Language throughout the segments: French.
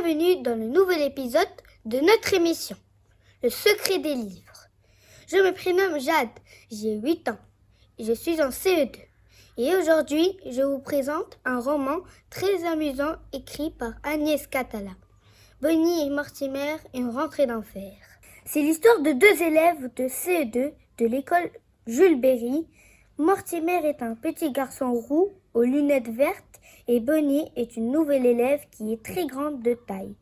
Bienvenue dans le nouvel épisode de notre émission, Le secret des livres. Je me prénomme Jade, j'ai 8 ans et je suis en CE2. Et aujourd'hui, je vous présente un roman très amusant écrit par Agnès Catala. Bonnie et Mortimer, une rentrée d'enfer. C'est l'histoire de deux élèves de CE2 de l'école Jules Berry. Mortimer est un petit garçon roux aux lunettes vertes et Bonnie est une nouvelle élève qui est très grande de taille.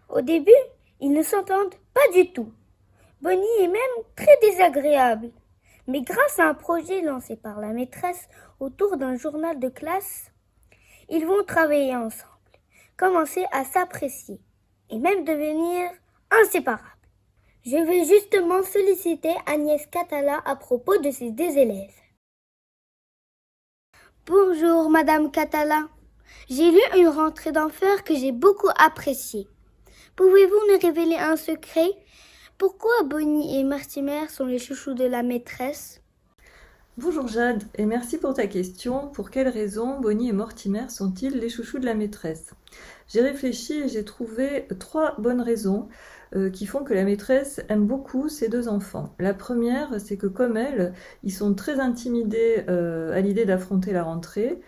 Au début, ils ne s'entendent pas du tout. Bonnie est même très désagréable. Mais grâce à un projet lancé par la maîtresse autour d'un journal de classe, ils vont travailler ensemble, commencer à s'apprécier et même devenir inséparables. Je vais justement solliciter Agnès Catala à propos de ces deux élèves. Bonjour Madame Catala, j'ai lu une rentrée d'enfer que j'ai beaucoup appréciée. Pouvez-vous nous révéler un secret? Pourquoi Bonnie et Mortimer sont les chouchous de la maîtresse? Bonjour Jade, et merci pour ta question. Pour quelles raisons Bonnie et Mortimer sont-ils les chouchous de la maîtresse? J'ai réfléchi et j'ai trouvé 3 bonnes raisons qui font que la maîtresse aime beaucoup ces deux enfants. La première, c'est que comme elle, ils sont très intimidés à l'idée d'affronter la rentrée.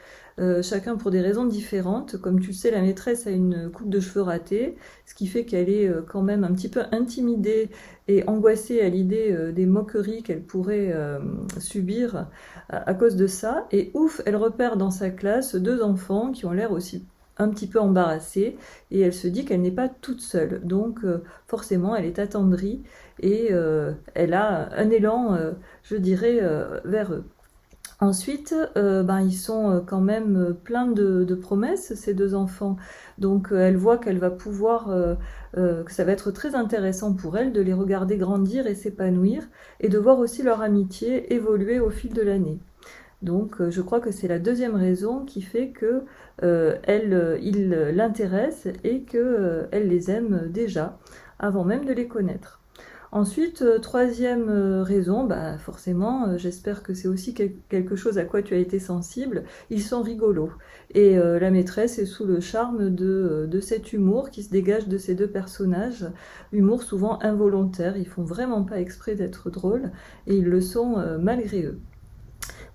Chacun pour des raisons différentes. Comme tu le sais, la maîtresse a une coupe de cheveux ratée, ce qui fait qu'elle est quand même un petit peu intimidée et angoissée à l'idée des moqueries qu'elle pourrait subir à cause de ça. Et ouf, elle repère dans sa classe 2 enfants qui ont l'air aussi un petit peu embarrassés et elle se dit qu'elle n'est pas toute seule. Donc forcément, elle est attendrie et elle a un élan, je dirais, vers eux. Ensuite, ils sont quand même pleins de promesses, ces 2 enfants. Donc elle voit qu'elle va pouvoir, que ça va être très intéressant pour elle de les regarder grandir et s'épanouir, et de voir aussi leur amitié évoluer au fil de l'année. Donc je crois que c'est la deuxième raison qui fait que il l'intéresse et qu'elle les aime déjà, avant même de les connaître. Ensuite, troisième raison, forcément, j'espère que c'est aussi quelque chose à quoi tu as été sensible, ils sont rigolos. Et la maîtresse est sous le charme de cet humour qui se dégage de ces 2 personnages, humour souvent involontaire, ils font vraiment pas exprès d'être drôles, et ils le sont malgré eux.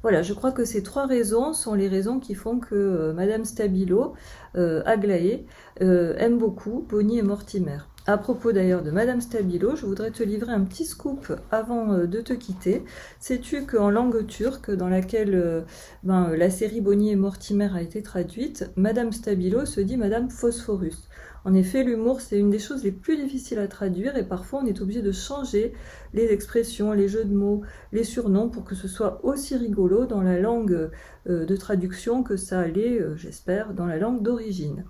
Voilà, je crois que ces 3 raisons sont les raisons qui font que Madame Stabilo, Aglaé, aime beaucoup Bonnie et Mortimer. À propos d'ailleurs de Madame Stabilo, je voudrais te livrer un petit scoop avant de te quitter. Sais-tu qu'en langue turque, dans laquelle la série Bonnie et Mortimer a été traduite, Madame Stabilo se dit Madame Phosphorus. En effet, l'humour, c'est une des choses les plus difficiles à traduire et parfois on est obligé de changer les expressions, les jeux de mots, les surnoms pour que ce soit aussi rigolo dans la langue de traduction que ça l'est, j'espère, dans la langue d'origine.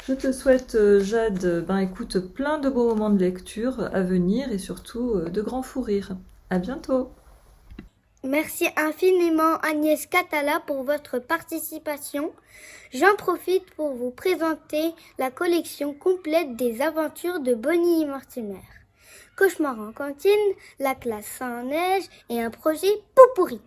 Je te souhaite, Jade, écoute, plein de beaux moments de lecture à venir et surtout de grands fous rires. À bientôt! Merci infiniment Agnès Catala pour votre participation. J'en profite pour vous présenter la collection complète des aventures de Bonnie et Mortimer. Cauchemar en cantine, la classe sans neige et un projet Poupourri.